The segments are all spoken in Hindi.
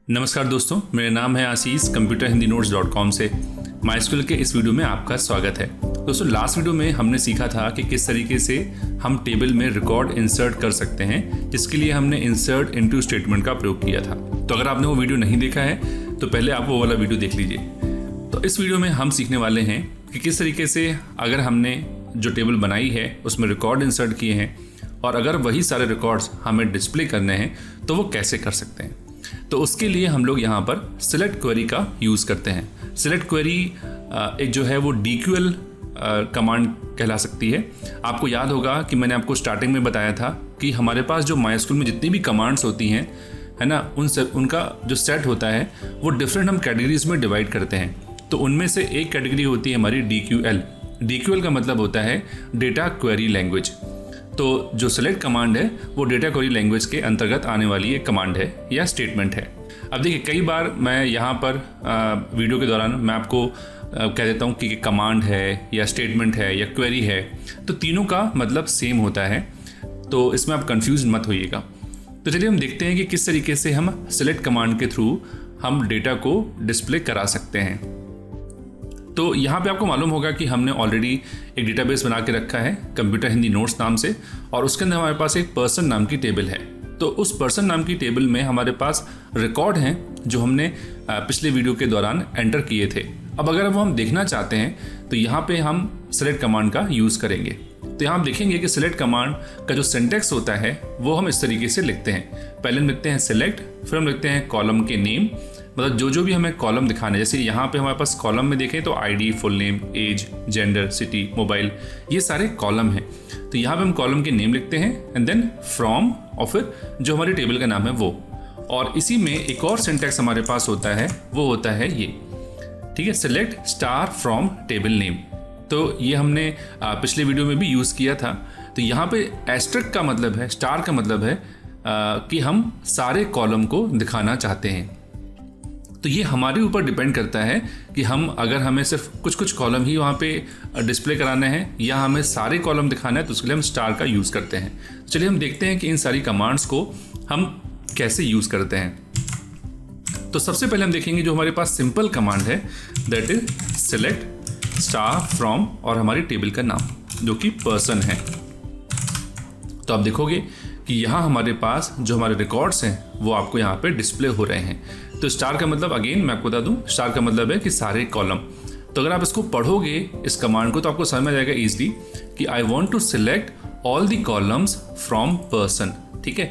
नमस्कार दोस्तों, मेरा नाम है आशीष computerhindinotes.com से माइस्कूल के इस वीडियो में आपका स्वागत है। दोस्तों, लास्ट वीडियो में हमने सीखा था कि किस तरीके से हम टेबल में रिकॉर्ड इंसर्ट कर सकते हैं, जिसके लिए हमने इंसर्ट इनटू स्टेटमेंट का प्रयोग किया था। तो अगर आपने वो वीडियो नहीं देखा है तो पहले आप वो वाला वीडियो देख लीजिए। तो इस वीडियो में हम सीखने वाले हैं कि किस तरीके से अगर हमने जो टेबल बनाई है उसमें रिकॉर्ड इंसर्ट किए हैं और अगर वही सारे रिकॉर्ड्स हमें डिस्प्ले करने हैं तो वो कैसे कर सकते हैं। तो उसके लिए हम लोग यहाँ पर सिलेक्ट क्वेरी का यूज़ करते हैं। सिलेक्ट क्वेरी एक जो है वो DQL कमांड कहला सकती है। आपको याद होगा कि मैंने आपको स्टार्टिंग में बताया था कि हमारे पास जो माइस्कूल में जितनी भी कमांड्स होती हैं, है ना, उनका जो सेट होता है वो डिफरेंट हम कैटेगरीज में डिवाइड करते हैं। तो उनमें से एक कैटेगरी होती है हमारी DQL। DQL का मतलब होता है डेटा क्वेरी लैंग्वेज। तो जो सेलेक्ट कमांड है वो डेटा क्वेरी लैंग्वेज के अंतर्गत आने वाली एक कमांड है या स्टेटमेंट है। अब देखिए, कई बार मैं यहाँ पर वीडियो के दौरान मैं आपको कह देता हूँ कि कमांड है या स्टेटमेंट है या क्वेरी है, तो तीनों का मतलब सेम होता है। तो इसमें आप कंफ्यूज मत होइएगा। तो चलिए हम देखते हैं कि किस तरीके से हम सेलेक्ट कमांड के थ्रू हम डेटा को डिस्प्ले करा सकते हैं। तो यहाँ पे आपको मालूम होगा कि हमने ऑलरेडी एक डेटाबेस बना के रखा है कंप्यूटर हिंदी नोट्स नाम से, और उसके अंदर हमारे पास एक पर्सन नाम की टेबल है। तो उस पर्सन नाम की टेबल में हमारे पास रिकॉर्ड हैं जो हमने पिछले वीडियो के दौरान एंटर किए थे। अब अगर वो हम देखना चाहते हैं तो यहाँ पे हम सेलेक्ट कमांड का यूज़ करेंगे। तो यहाँ हम देखेंगे कि सेलेक्ट कमांड का जो सिंटैक्स होता है वो हम इस तरीके से लिखते हैं। पहले हम लिखते हैं सेलेक्ट, फिर हम लिखते हैं कॉलम के नेम, मतलब जो भी हमें कॉलम दिखाने, जैसे यहाँ पे हमारे पास कॉलम में देखें तो ID, full name, age, gender, city, mobile, ये सारे कॉलम हैं। तो यहाँ पे हम कॉलम के नेम लिखते हैं एंड देन फ्रॉम, और फिर जो हमारी टेबल का नाम है वो। और इसी में एक और सिंटैक्स हमारे पास होता है, वो होता है ये, ठीक है, select star from table name. तो ये हमने पिछले वीडियो में भी यूज़ किया था। तो यहाँ पे एस्टेरिस्क का मतलब है, स्टार का मतलब है कि हम सारे कॉलम को दिखाना चाहते हैं। तो ये हमारे ऊपर डिपेंड करता है कि हम अगर हमें सिर्फ कुछ कॉलम ही वहाँ पे डिस्प्ले कराने हैं या हमें सारे कॉलम दिखाना है, तो उसके लिए हम स्टार का यूज़ करते हैं। चलिए हम देखते हैं कि इन सारी कमांड्स को हम कैसे यूज़ करते हैं। तो सबसे पहले हम देखेंगे जो हमारे पास सिंपल कमांड है, that is select star from और हमारी टेबल का नाम जो कि पर्सन है। तो आप देखोगे कि यहाँ हमारे पास जो हमारे रिकॉर्ड्स हैं वो आपको यहाँ पे डिस्प्ले हो रहे हैं। तो स्टार का मतलब, अगेन मैं आपको बता दूं, स्टार का मतलब है कि सारे कॉलम। तो अगर आप इसको पढ़ोगे इस कमांड को तो आपको समझ में आ जाएगा ईजिली कि I want to select all the columns from person. ठीक है,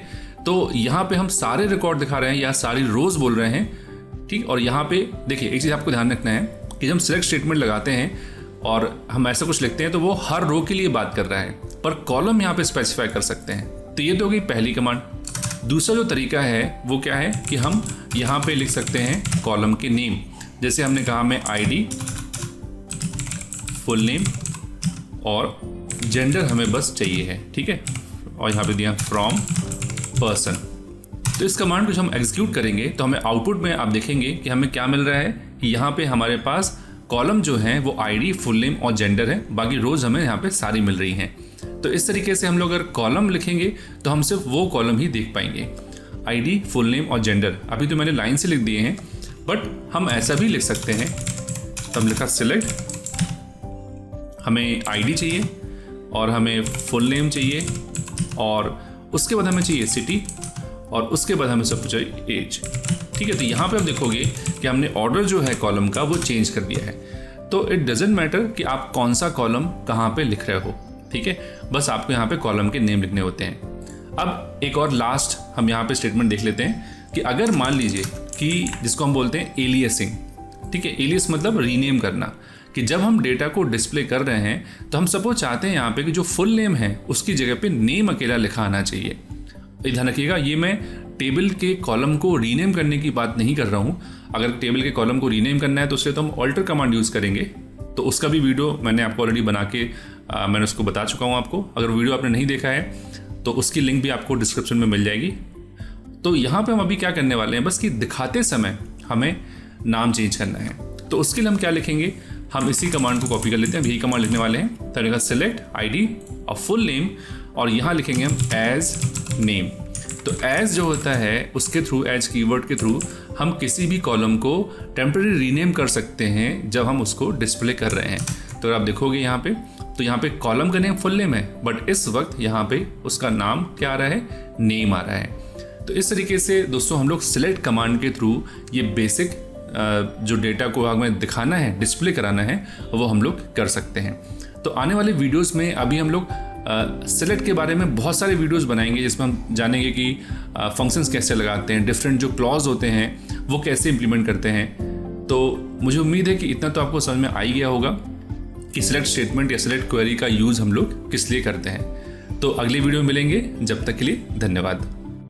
तो यहाँ पे हम सारे रिकॉर्ड दिखा रहे हैं या सारी रोज बोल रहे हैं। ठीक, और यहाँ पे देखिए एक चीज़ आपको ध्यान रखना है कि जब हम सिलेक्ट स्टेटमेंट लगाते हैं और हम ऐसा कुछ लिखते हैं तो वो हर रो के लिए बात कर रहा है, पर कॉलम यहाँ पे स्पेसिफाई कर सकते हैं। तो ये तो हो गई पहली कमांड। दूसरा जो तरीका है वो क्या है कि हम यहाँ पे लिख सकते हैं कॉलम के नेम। जैसे हमने कहा हमें ID, फुल नेम और जेंडर हमें बस चाहिए है, ठीक है, और यहाँ पे दिया फ्रॉम पर्सन। तो इस कमांड को जब हम एग्जीक्यूट करेंगे तो हमें आउटपुट में आप देखेंगे कि हमें क्या मिल रहा है कि यहाँ पे हमारे पास कॉलम जो है वो ID, फुल नेम और जेंडर है, बाकी रोज हमें यहाँ पे सारी मिल रही हैं। तो इस तरीके से हम लोग अगर कॉलम लिखेंगे तो हम सिर्फ वो कॉलम ही देख पाएंगे, ID, फुल नेम और जेंडर। अभी तो मैंने लाइन से लिख दिए हैं, बट हम ऐसा भी लिख सकते हैं। तो हम लिखा सिलेक्ट, हमें ID चाहिए और हमें फुल नेम चाहिए और उसके बाद हमें चाहिए सिटी और उसके बाद हमें सब कुछ चाहिए एज। ठीक है, तो यहाँ पे आप देखोगे कि हमने ऑर्डर जो है कॉलम का वो चेंज कर दिया है। तो इट डजेंट मैटर कि आप कौन सा कॉलम कहाँ पे लिख रहे हो, ठीक है, बस आपको यहाँ पे कॉलम के नेम लिखने होते हैं। अब एक और लास्ट हम यहाँ पे स्टेटमेंट देख लेते हैं कि अगर मान लीजिए कि जिसको हम बोलते हैं एलियसिंग, ठीक है, एलियस मतलब रीनेम करना, कि जब हम डेटा को डिस्प्ले कर रहे हैं तो हम सपोज चाहते हैं यहाँ पे कि जो फुल नेम है उसकी जगह पे नेम अकेला लिखा आना चाहिए। ध्यान रखिएगा, ये मैं टेबल के कॉलम को रीनेम करने की बात नहीं कर रहा हूँ। अगर टेबल के कॉलम को रीनेम करना है तो उससे तो हम ऑल्टर कमांड यूज़ करेंगे। तो उसका भी वीडियो मैंने आपको ऑलरेडी बना के मैंने उसको बता चुका हूँ आपको। अगर वीडियो आपने नहीं देखा है तो उसकी लिंक भी आपको डिस्क्रिप्शन में मिल जाएगी। तो यहाँ पे हम अभी क्या करने वाले हैं, बस कि दिखाते समय हमें नाम चेंज करना है। तो उसके लिए हम क्या लिखेंगे, हम इसी कमांड को कॉपी कर लेते हैं, यही कमांड लिखने वाले हैं। तरीका सेलेक्ट ID और फुल नेम और यहाँ लिखेंगे हम एज नेम। तो एज जो होता है उसके थ्रू, एज कीवर्ड के थ्रू हम किसी भी कॉलम को टेम्परेरी रीनेम कर सकते हैं जब हम उसको डिस्प्ले कर रहे हैं। तो आप देखोगे यहाँ पे, तो यहाँ पे कॉलम का नेम फुल नेम है, बट इस वक्त यहाँ पे उसका नाम क्या आ रहा है, नेम आ रहा है। तो इस तरीके से दोस्तों हम लोग सिलेक्ट कमांड के थ्रू ये बेसिक जो डेटा को हमें दिखाना है, डिस्प्ले कराना है, वो हम लोग कर सकते हैं। तो आने वाले वीडियोस में अभी हम लोग सेलेक्ट के बारे में बहुत सारे वीडियोस बनाएंगे जिसमें हम जानेंगे कि फंक्शंस कैसे लगाते हैं, डिफरेंट जो क्लॉज होते हैं वो कैसे इंप्लीमेंट करते हैं। तो मुझे उम्मीद है कि इतना तो आपको समझ में आ ही गया होगा कि सिलेक्ट स्टेटमेंट या सिलेक्ट क्वेरी का यूज़ हम लोग किस लिए करते हैं। तो अगली वीडियो में मिलेंगे, जब तक के लिए धन्यवाद।